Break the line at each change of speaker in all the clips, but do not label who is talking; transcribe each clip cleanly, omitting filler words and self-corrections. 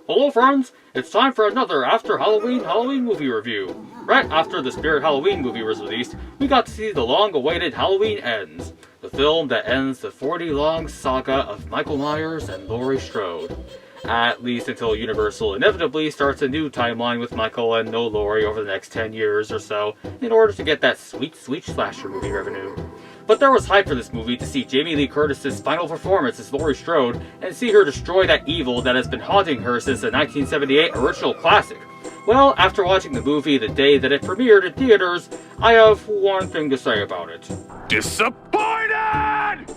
Hello friends, it's time for another After Halloween movie review. Right after the Spirit Halloween movie was released, we got to see the long-awaited Halloween Ends, the film that ends the 40-long saga of Michael Myers and Laurie Strode. At least until Universal inevitably starts a new timeline with Michael and no Laurie over the next 10 years or so, in order to get that sweet slasher movie revenue. But there was hype for this movie to see Jamie Lee Curtis's final performance as Laurie Strode and see her destroy that evil that has been haunting her since the 1978 original classic. Well, after watching the movie the day that it premiered in theaters, I have one thing to say about it.
Disappointed!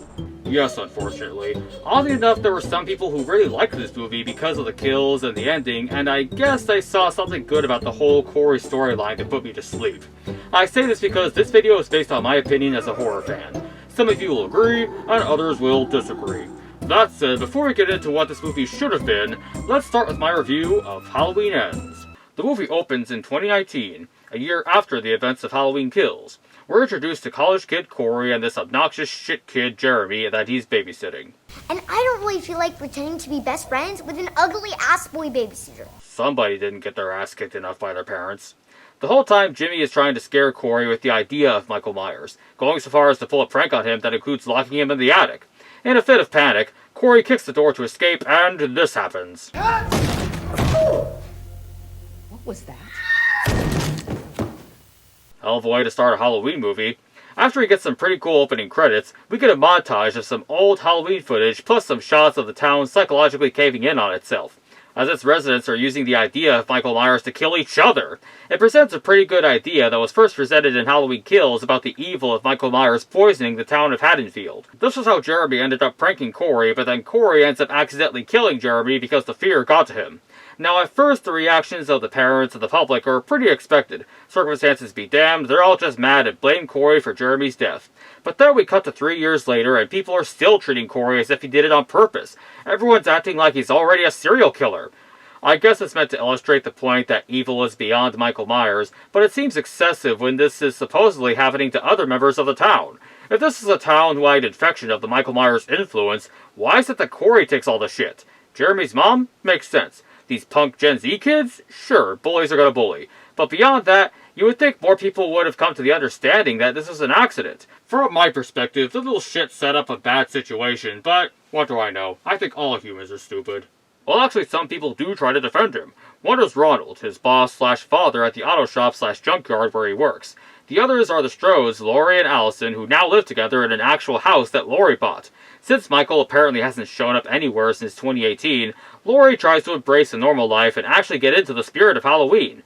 Yes, unfortunately. Oddly enough, there were some people who really liked this movie because of the kills and the ending, and I guess I saw something good about the whole Corey storyline to put me to sleep. I say this because this video is based on my opinion as a horror fan. Some of you will agree, and others will disagree. That said, before we get into what this movie should have been, let's start with my review of Halloween Ends. The movie opens in 2019, a year after the events of Halloween Kills. We're introduced to college kid Corey and this obnoxious shit kid Jeremy that he's babysitting.
And I don't really feel like pretending to be best friends with an ugly ass boy babysitter.
Somebody didn't get their ass kicked enough by their parents. The whole time, Jimmy is trying to scare Corey with the idea of Michael Myers, going so far as to pull a prank on him that includes locking him in the attic. In a fit of panic, Corey kicks the door to escape, and this happens.
What was that?
Hell of a way to start a Halloween movie. After we get some pretty cool opening credits, we get a montage of some old Halloween footage plus some shots of the town psychologically caving in on itself, as its residents are using the idea of Michael Myers to kill each other. It presents a pretty good idea that was first presented in Halloween Kills about the evil of Michael Myers poisoning the town of Haddonfield. This was how Jeremy ended up pranking Corey, but then Corey ends up accidentally killing Jeremy because the fear got to him. Now, at first, the reactions of the parents and the public are pretty expected. Circumstances be damned, they're all just mad and blame Corey for Jeremy's death. But then we cut to 3 years later, and people are still treating Corey as if he did it on purpose. Everyone's acting like he's already a serial killer. I guess it's meant to illustrate the point that evil is beyond Michael Myers, but it seems excessive when this is supposedly happening to other members of the town. If this is a town-wide infection of the Michael Myers influence, why is it that Corey takes all the shit? Jeremy's mom? Makes sense. These punk Gen Z kids? Sure, bullies are gonna bully. But beyond that, you would think more people would have come to the understanding that this is an accident. From my perspective, the little shit set up a bad situation, but what do I know? I think all humans are stupid. Well, actually, some people do try to defend him. One is Ronald, his boss/father at the auto shop/junkyard where he works. The others are the Strodes, Laurie and Allison, who now live together in an actual house that Laurie bought. Since Michael apparently hasn't shown up anywhere since 2018, Laurie tries to embrace a normal life and actually get into the spirit of Halloween,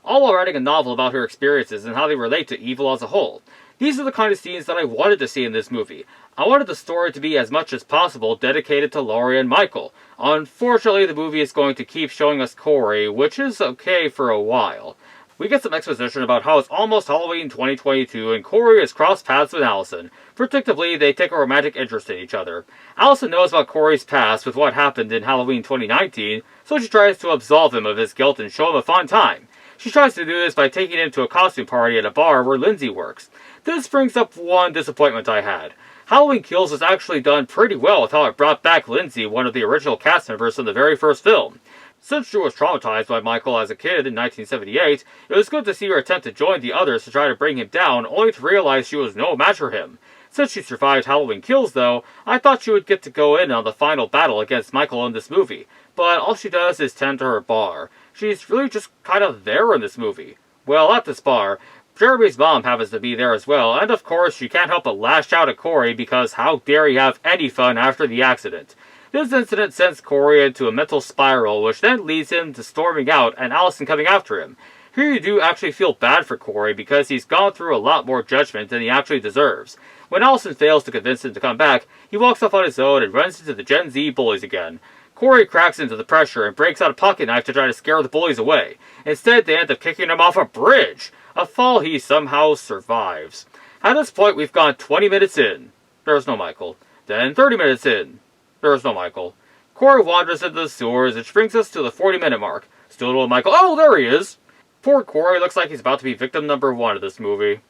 all while writing a novel about her experiences and how they relate to evil as a whole. These are the kind of scenes that I wanted to see in this movie. I wanted the story to be as much as possible dedicated to Laurie and Michael. Unfortunately, the movie is going to keep showing us Corey, which is okay for a while. We get some exposition about how it's almost Halloween 2022 and Corey has crossed paths with Allison. Predictably, they take a romantic interest in each other. Allison knows about Corey's past with what happened in Halloween 2019, so she tries to absolve him of his guilt and show him a fun time. She tries to do this by taking him to a costume party at a bar where Lindsay works. This brings up one disappointment I had. Halloween Kills was actually done pretty well with how it brought back Lindsay, one of the original cast members from the very first film. Since she was traumatized by Michael as a kid in 1978, it was good to see her attempt to join the others to try to bring him down, only to realize she was no match for him. Since she survived Halloween Kills, though, I thought she would get to go in on the final battle against Michael in this movie, but all she does is tend to her bar. She's really just kind of there in this movie. Well, at this bar, Jeremy's mom happens to be there as well, and of course she can't help but lash out at Corey because how dare he have any fun after the accident. This incident sends Corey into a mental spiral, which then leads him to storming out and Allison coming after him. Here you do actually feel bad for Corey because he's gone through a lot more judgment than he actually deserves. When Allison fails to convince him to come back, he walks off on his own and runs into the Gen Z bullies again. Corey cracks into the pressure and breaks out a pocket knife to try to scare the bullies away. Instead, they end up kicking him off a bridge, a fall he somehow survives. At this point, we've gone 20 minutes in. There's no Michael. Then 30 minutes in. There's no Michael. Corey wanders into the sewers, which brings us to the 40-minute mark. Still no Michael. Oh, there he is! Poor Corey looks like he's about to be victim number 1 of this movie.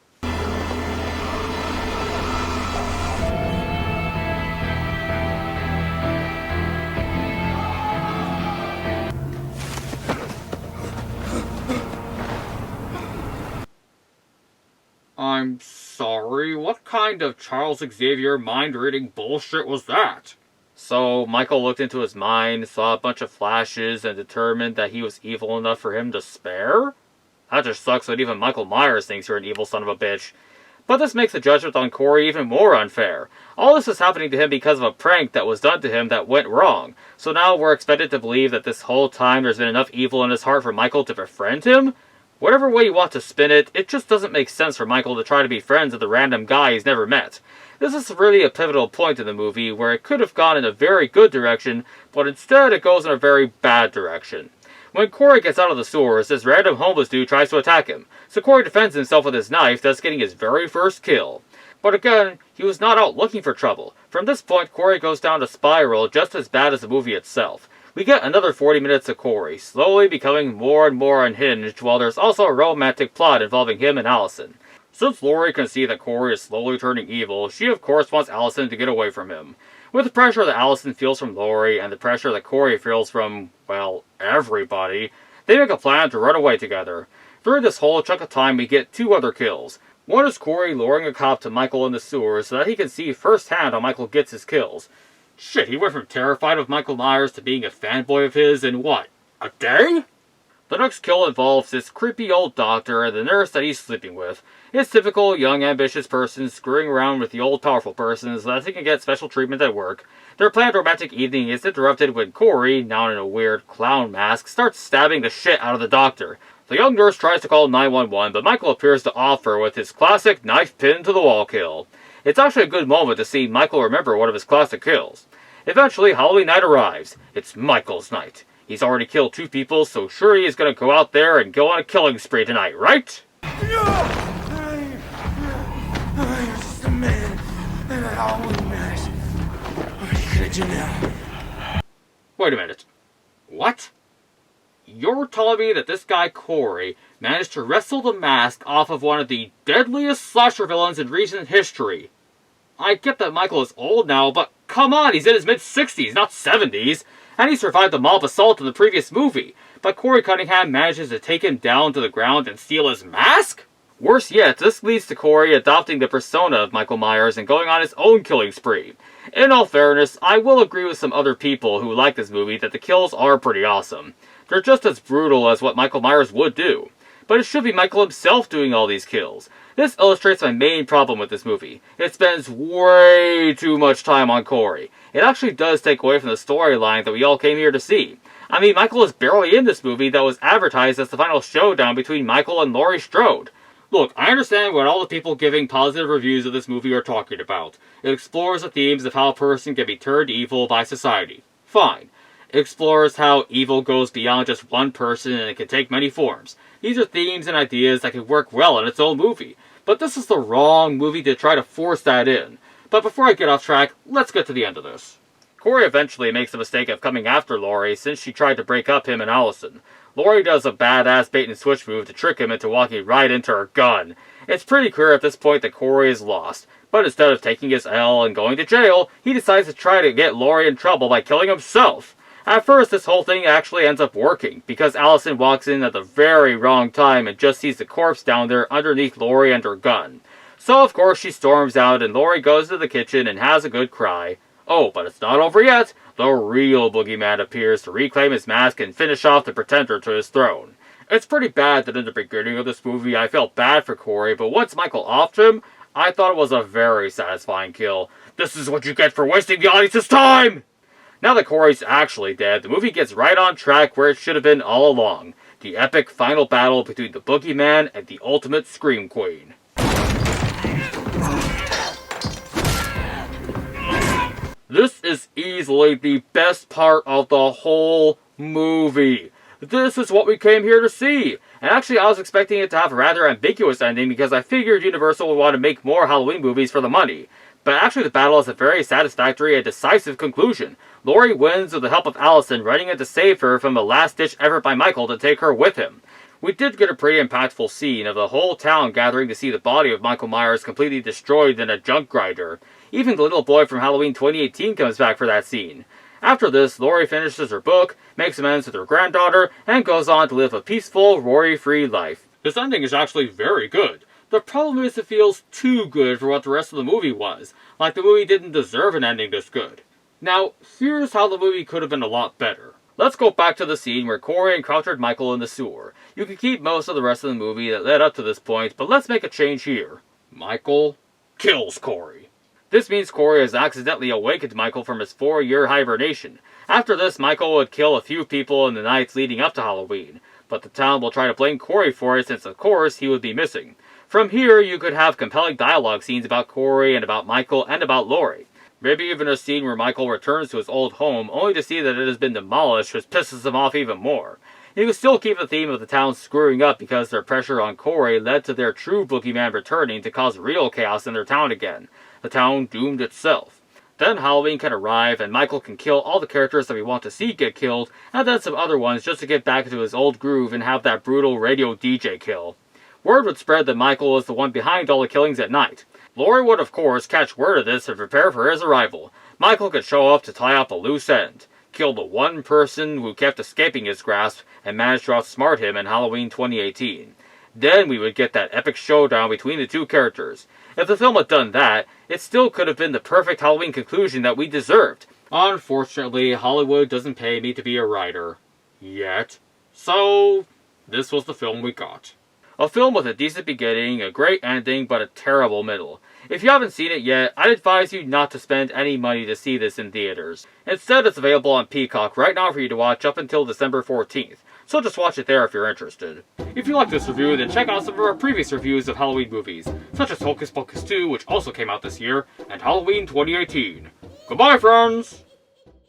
I'm sorry, what kind of Charles Xavier mind-reading bullshit was that? So, Michael looked into his mind, saw a bunch of flashes, and determined that he was evil enough for him to spare? That just sucks that even Michael Myers thinks you're an evil son of a bitch. But this makes the judgment on Corey even more unfair. All this is happening to him because of a prank that was done to him that went wrong. So now we're expected to believe that this whole time there's been enough evil in his heart for Michael to befriend him? Whatever way you want to spin it, it just doesn't make sense for Michael to try to be friends with a random guy he's never met. This is really a pivotal point in the movie where it could have gone in a very good direction, but instead it goes in a very bad direction. When Corey gets out of the sewers, this random homeless dude tries to attack him, so Corey defends himself with his knife, thus getting his very first kill. But again, he was not out looking for trouble. From this point, Corey goes down a spiral just as bad as the movie itself. We get another 40 minutes of Corey, slowly becoming more and more unhinged, while there's also a romantic plot involving him and Allison. Since Laurie can see that Corey is slowly turning evil, she of course wants Allison to get away from him. With the pressure that Allison feels from Laurie, and the pressure that Corey feels from, well, everybody, they make a plan to run away together. During this whole chunk of time, we get two other kills. One is Corey luring a cop to Michael in the sewers so that he can see firsthand how Michael gets his kills. Shit, he went from terrified of Michael Myers to being a fanboy of his in what, a day? The next kill involves this creepy old doctor and the nurse that he's sleeping with. It's typical young ambitious person screwing around with the old powerful person so that they can get special treatment at work. Their planned romantic evening is interrupted when Corey, now in a weird clown mask, starts stabbing the shit out of the doctor. The young nurse tries to call 911, but Michael appears to offer with his classic knife pin to the wall kill. It's actually a good moment to see Michael remember one of his classic kills. Eventually, Halloween night arrives. It's Michael's night. He's already killed two people, so sure he is going to go out there and go on a killing spree tonight, right?
I'm just a man in a Halloween mask. What are you gonna do now?
Wait a minute. What? You're telling me that this guy Corey managed to wrestle the mask off of one of the deadliest slasher villains in recent history? I get that Michael is old now, but come on, he's in his mid-60s, not 70s. And he survived the mob assault in the previous movie, but Corey Cunningham manages to take him down to the ground and steal his mask? Worse yet, this leads to Corey adopting the persona of Michael Myers and going on his own killing spree. In all fairness, I will agree with some other people who like this movie that the kills are pretty awesome. They're just as brutal as what Michael Myers would do. But it should be Michael himself doing all these kills. This illustrates my main problem with this movie. It spends way too much time on Corey. It actually does take away from the storyline that we all came here to see. I mean, Michael is barely in this movie that was advertised as the final showdown between Michael and Laurie Strode. Look, I understand what all the people giving positive reviews of this movie are talking about. It explores the themes of how a person can be turned evil by society. Fine. It explores how evil goes beyond just one person and it can take many forms. These are themes and ideas that could work well in its own movie. But this is the wrong movie to try to force that in. But before I get off track, let's get to the end of this. Corey eventually makes the mistake of coming after Laurie since she tried to break up him and Allison. Laurie does a badass bait and switch move to trick him into walking right into her gun. It's pretty clear at this point that Corey is lost, but instead of taking his L and going to jail, he decides to try to get Laurie in trouble by killing himself. At first, this whole thing actually ends up working, because Allison walks in at the very wrong time and just sees the corpse down there underneath Laurie and her gun. So of course she storms out and Laurie goes to the kitchen and has a good cry. Oh, but it's not over yet. The real boogeyman appears to reclaim his mask and finish off the pretender to his throne. It's pretty bad that in the beginning of this movie I felt bad for Corey, but once Michael offed him, I thought it was a very satisfying kill. This is what you get for wasting the audience's time! Now that Corey's actually dead, the movie gets right on track where it should have been all along. The epic final battle between the boogeyman and the ultimate Scream Queen. This is easily the best part of the whole movie. This is what we came here to see. And actually I was expecting it to have a rather ambiguous ending because I figured Universal would want to make more Halloween movies for the money. But actually the battle has a very satisfactory and decisive conclusion. Laurie wins with the help of Allison running in to save her from a last-ditch effort by Michael to take her with him. We did get a pretty impactful scene of the whole town gathering to see the body of Michael Myers completely destroyed in a junk grinder. Even the little boy from Halloween 2018 comes back for that scene. After this, Laurie finishes her book, makes amends with her granddaughter, and goes on to live a peaceful, worry-free life. This ending is actually very good. The problem is it feels too good for what the rest of the movie was, like the movie didn't deserve an ending this good. Now, here's how the movie could have been a lot better. Let's go back to the scene where Corey encountered Michael in the sewer. You can keep most of the rest of the movie that led up to this point, but let's make a change here. Michael kills Corey. This means Corey has accidentally awakened Michael from his 4-year hibernation. After this, Michael would kill a few people in the nights leading up to Halloween, but the town will try to blame Corey for it since of course he would be missing. From here, you could have compelling dialogue scenes about Corey and about Michael and about Laurie. Maybe even a scene where Michael returns to his old home only to see that it has been demolished, which pisses him off even more. You can still keep the theme of the town screwing up because their pressure on Corey led to their true boogeyman returning to cause real chaos in their town again. The town doomed itself. Then Halloween can arrive and Michael can kill all the characters that we want to see get killed, and then some other ones just to get back into his old groove and have that brutal radio DJ kill. Word would spread that Michael is the one behind all the killings at night. Laurie would of course catch word of this and prepare for his arrival. Michael could show up to tie up a loose end, kill the one person who kept escaping his grasp, and manage to outsmart him in Halloween 2018. Then we would get that epic showdown between the two characters. If the film had done that, it still could have been the perfect Halloween conclusion that we deserved. Unfortunately, Hollywood doesn't pay me to be a writer. Yet. So, this was the film we got. A film with a decent beginning, a great ending, but a terrible middle. If you haven't seen it yet, I'd advise you not to spend any money to see this in theaters. Instead, it's available on Peacock right now for you to watch up until December 14th. So just watch it there if you're interested. If you like this review, then check out some of our previous reviews of Halloween movies, such as Hocus Pocus 2, which also came out this year, and Halloween 2018. Goodbye, friends!